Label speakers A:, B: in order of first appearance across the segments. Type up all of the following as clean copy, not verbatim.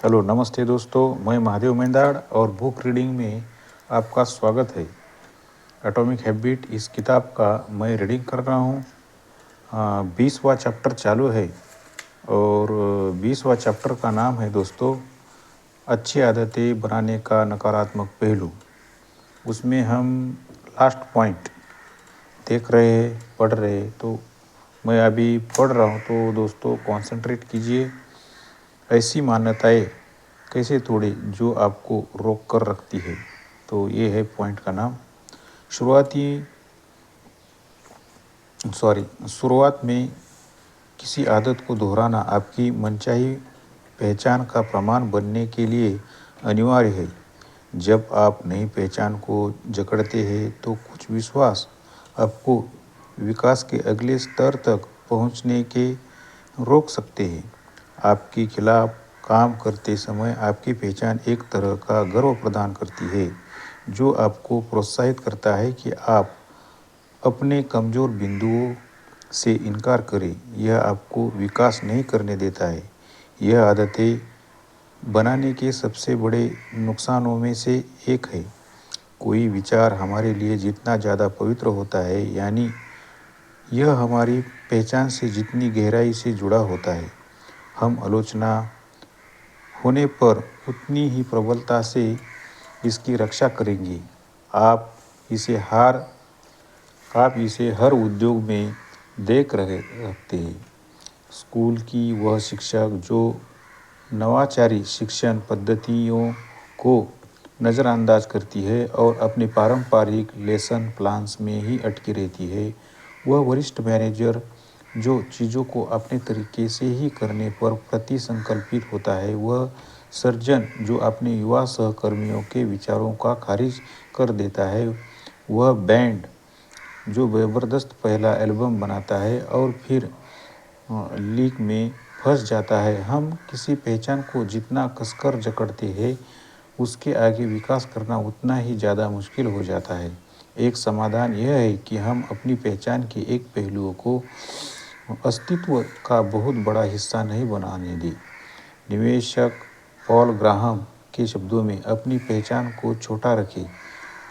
A: Hello नमस्ते दोस्तों, मैं महादेव मेंदाड़ और बुक रीडिंग में आपका स्वागत है। एटॉमिक हैबिट इस किताब का मैं रीडिंग कर रहा हूँ। 20वां चैप्टर चालू है और 20वां चैप्टर का नाम है दोस्तों अच्छी आदतें बनाने का नकारात्मक पहलू। उसमें हम लास्ट पॉइंट देख रहे पढ़ रहे, तो मैं अभी पढ़ रहा हूँ, तो दोस्तों कॉन्सेंट्रेट कीजिए। ऐसी मान्यताएं कैसे तोड़े जो आपको रोक कर रखती है। तो ये है पॉइंट का नाम। शुरुआत में किसी आदत को दोहराना आपकी मनचाही पहचान का प्रमाण बनने के लिए अनिवार्य है। जब आप नई पहचान को जकड़ते हैं तो कुछ विश्वास आपको विकास के अगले स्तर तक पहुंचने के रोक सकते हैं। आपके खिलाफ काम करते समय आपकी पहचान एक तरह का गर्व प्रदान करती है, जो आपको प्रोत्साहित करता है कि आप अपने कमज़ोर बिंदुओं से इनकार करें। यह आपको विकास नहीं करने देता है। यह आदतें बनाने के सबसे बड़े नुकसानों में से एक है। कोई विचार हमारे लिए जितना ज़्यादा पवित्र होता है, यानी यह हमारी पहचान से जितनी गहराई से जुड़ा होता है, हम आलोचना होने पर उतनी ही प्रबलता से इसकी रक्षा करेंगे। आप इसे हर उद्योग में देख रखते हैं। स्कूल की वह शिक्षक जो नवाचारी शिक्षण पद्धतियों को नज़रअंदाज करती है और अपने पारंपरिक लेसन प्लान्स में ही अटकी रहती है। वह वरिष्ठ मैनेजर जो चीज़ों को अपने तरीके से ही करने पर प्रतिसंकल्पित होता है। वह सर्जन जो अपने युवा सहकर्मियों के विचारों का खारिज कर देता है। वह बैंड जो ज़बरदस्त पहला एल्बम बनाता है और फिर लीक में फंस जाता है। हम किसी पहचान को जितना कसकर जकड़ते हैं, उसके आगे विकास करना उतना ही ज़्यादा मुश्किल हो जाता है। एक समाधान यह है कि हम अपनी पहचान के एक पहलुओं को अस्तित्व का बहुत बड़ा हिस्सा नहीं बनाने दें। निवेशक पॉल ग्राहम के शब्दों में, अपनी पहचान को छोटा रखें।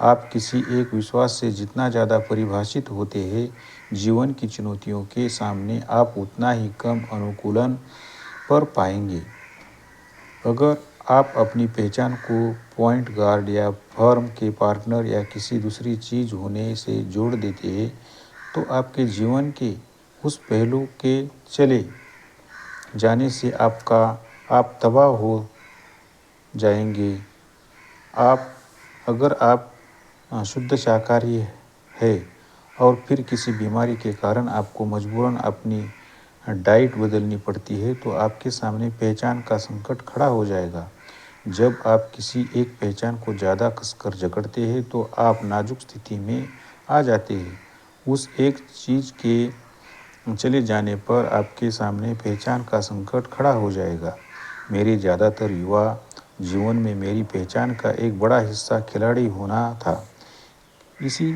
A: आप किसी एक विश्वास से जितना ज़्यादा परिभाषित होते हैं, जीवन की चुनौतियों के सामने आप उतना ही कम अनुकूलन पर पाएंगे। अगर आप अपनी पहचान को पॉइंट गार्ड या फर्म के पार्टनर या किसी दूसरी चीज़ होने से जोड़ देते हैं, तो आपके जीवन के उस पहलू के चले जाने से आप तबाह हो जाएंगे। अगर आप शुद्ध शाकाहारी है और फिर किसी बीमारी के कारण आपको मजबूरन अपनी डाइट बदलनी पड़ती है, तो आपके सामने पहचान का संकट खड़ा हो जाएगा। जब आप किसी एक पहचान को ज़्यादा कसकर जकड़ते हैं, तो आप नाजुक स्थिति में आ जाते हैं। उस एक चीज़ के चले जाने पर आपके सामने पहचान का संकट खड़ा हो जाएगा। मेरे ज़्यादातर युवा जीवन में मेरी पहचान का एक बड़ा हिस्सा खिलाड़ी होना था। इसी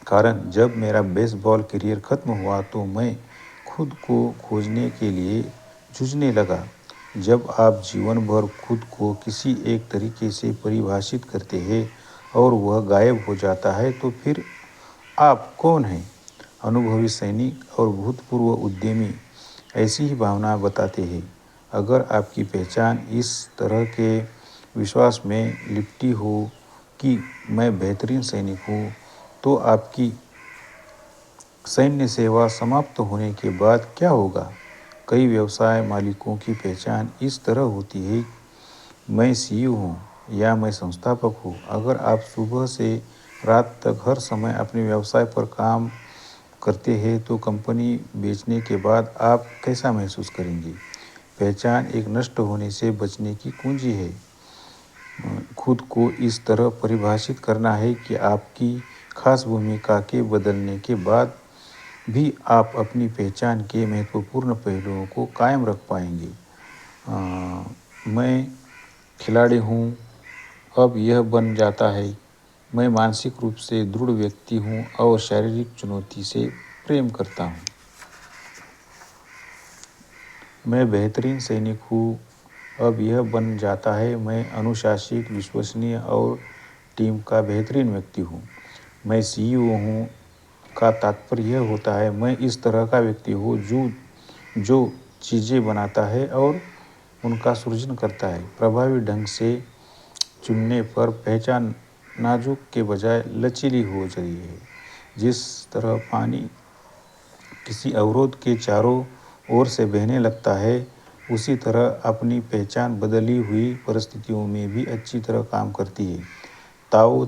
A: कारण जब मेरा बेसबॉल करियर खत्म हुआ, तो मैं खुद को खोजने के लिए जूझने लगा। जब आप जीवन भर खुद को किसी एक तरीके से परिभाषित करते हैं और वह गायब हो जाता है, तो फिर आप कौन हैं? अनुभवी सैनिक और भूतपूर्व उद्यमी ऐसी ही भावना बताते हैं। अगर आपकी पहचान इस तरह के विश्वास में लिपटी हो कि मैं बेहतरीन सैनिक हूँ, तो आपकी सैन्य सेवा समाप्त होने के बाद क्या होगा? कई व्यवसाय मालिकों की पहचान इस तरह होती है, मैं सीईओ हूँ या मैं संस्थापक हूँ। अगर आप सुबह से रात तक हर समय अपने व्यवसाय पर काम करते हैं, तो कंपनी बेचने के बाद आप कैसा महसूस करेंगे? पहचान एक नष्ट होने से बचने की कुंजी है। खुद को इस तरह परिभाषित करना है कि आपकी खास भूमिका के बदलने के बाद भी आप अपनी पहचान के महत्वपूर्ण पहलुओं को कायम रख पाएंगे। मैं खिलाड़ी हूँ, अब यह बन जाता है। मैं मानसिक रूप से दृढ़ व्यक्ति हूँ और शारीरिक चुनौती से प्रेम करता हूँ। मैं बेहतरीन सैनिक हूँ, अब यह बन जाता है, मैं अनुशासित, विश्वसनीय और टीम का बेहतरीन व्यक्ति हूँ। मैं CEO हूँ का तात्पर्य यह होता है, मैं इस तरह का व्यक्ति हूँ जो चीज़ें बनाता है और उनका सृजन करता है। प्रभावी ढंग से चुनने पर पहचान नाजुक के बजाय लचीली हो जाती है। जिस तरह पानी किसी अवरोध के चारों ओर से बहने लगता है, उसी तरह अपनी पहचान बदली हुई परिस्थितियों में भी अच्छी तरह काम करती है। ताओ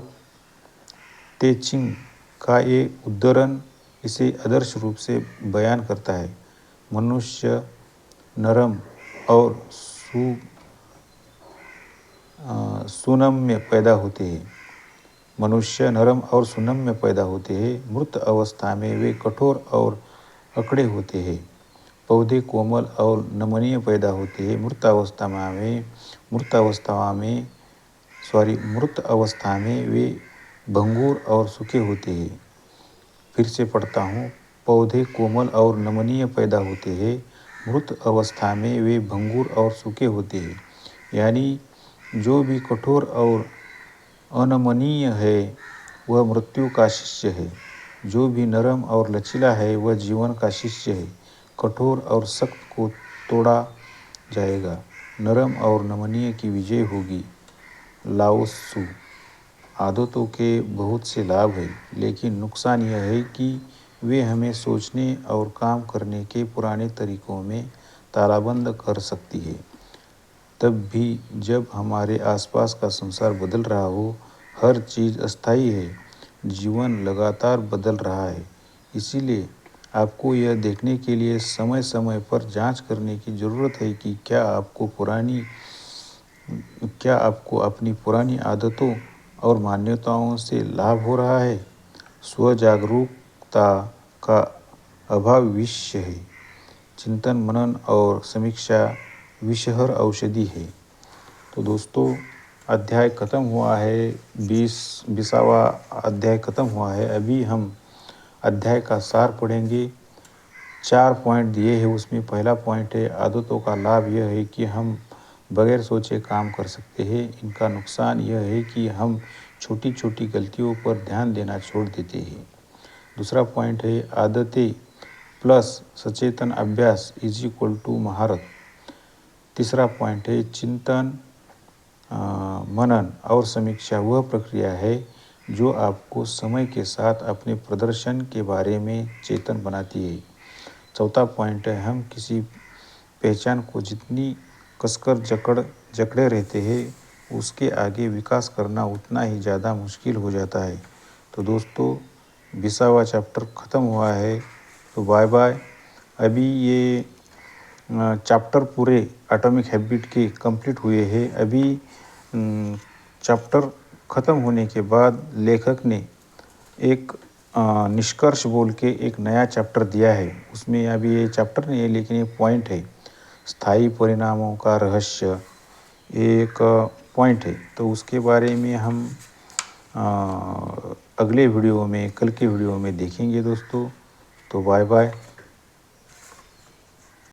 A: ते चिंग का एक उद्धरण इसे आदर्श रूप से बयान करता है। मनुष्य नरम और सुनम्य पैदा होते हैं। मनुष्य नरम और सुनम्य पैदा होते हैं। मृत अवस्था में वे कठोर और अकड़े होते हैं। पौधे कोमल और नमनीय पैदा होते हैं। मृत अवस्था में वे भंगुर और सूखे होते हैं। फिर से पढ़ता हूँ। पौधे कोमल और नमनीय पैदा होते हैं। मृत अवस्था में वे भंगुर और सूखे होते हैं। यानी जो भी कठोर और अनमनीय है वह मृत्यु का शिष्य है। जो भी नरम और लचीला है वह जीवन का शिष्य है। कठोर और सख्त को तोड़ा जाएगा, नरम और नमनीय की विजय होगी। लाओ त्सु। आदतों के बहुत से लाभ हैं, लेकिन नुकसान यह है कि वे हमें सोचने और काम करने के पुराने तरीकों में तालाबंद कर सकती है। तब भी जब हमारे आसपास का संसार बदल रहा हो, हर चीज़ अस्थायी है, जीवन लगातार बदल रहा है। इसीलिए आपको यह देखने के लिए समय समय पर जांच करने की ज़रूरत है कि क्या आपको अपनी पुरानी आदतों और मान्यताओं से लाभ हो रहा है। स्वजागरूकता का अभाव विष है। चिंतन, मनन और समीक्षा विषहर औषधि है। तो दोस्तों, अध्याय खत्म हुआ है। 20वां अध्याय खत्म हुआ है। अभी हम अध्याय का सार पढ़ेंगे। 4 पॉइंट दिए हैं उसमें। पहला पॉइंट है, आदतों का लाभ यह है कि हम बगैर सोचे काम कर सकते हैं। इनका नुकसान यह है कि हम छोटी छोटी गलतियों पर ध्यान देना छोड़ देते हैं। दूसरा पॉइंट है, आदतें प्लस सचेतन अभ्यास = महारत। तीसरा पॉइंट है, चिंतन, मनन और समीक्षा वह प्रक्रिया है जो आपको समय के साथ अपने प्रदर्शन के बारे में चेतन बनाती है। चौथा पॉइंट है, हम किसी पहचान को जितनी कसकर जकड़े रहते हैं, उसके आगे विकास करना उतना ही ज़्यादा मुश्किल हो जाता है। तो दोस्तों, 20वां चैप्टर ख़त्म हुआ है। तो बाय बाय। अभी ये चैप्टर पूरे एटॉमिक हैबिट के कंप्लीट हुए हैं। अभी चैप्टर ख़त्म होने के बाद लेखक ने एक निष्कर्ष बोल के एक नया चैप्टर दिया है। उसमें अभी ये चैप्टर नहीं है, लेकिन ये पॉइंट है। स्थायी परिणामों का रहस्य एक पॉइंट है। तो उसके बारे में हम अगले वीडियो में, कल के वीडियो में देखेंगे दोस्तों। तो बाय बाय।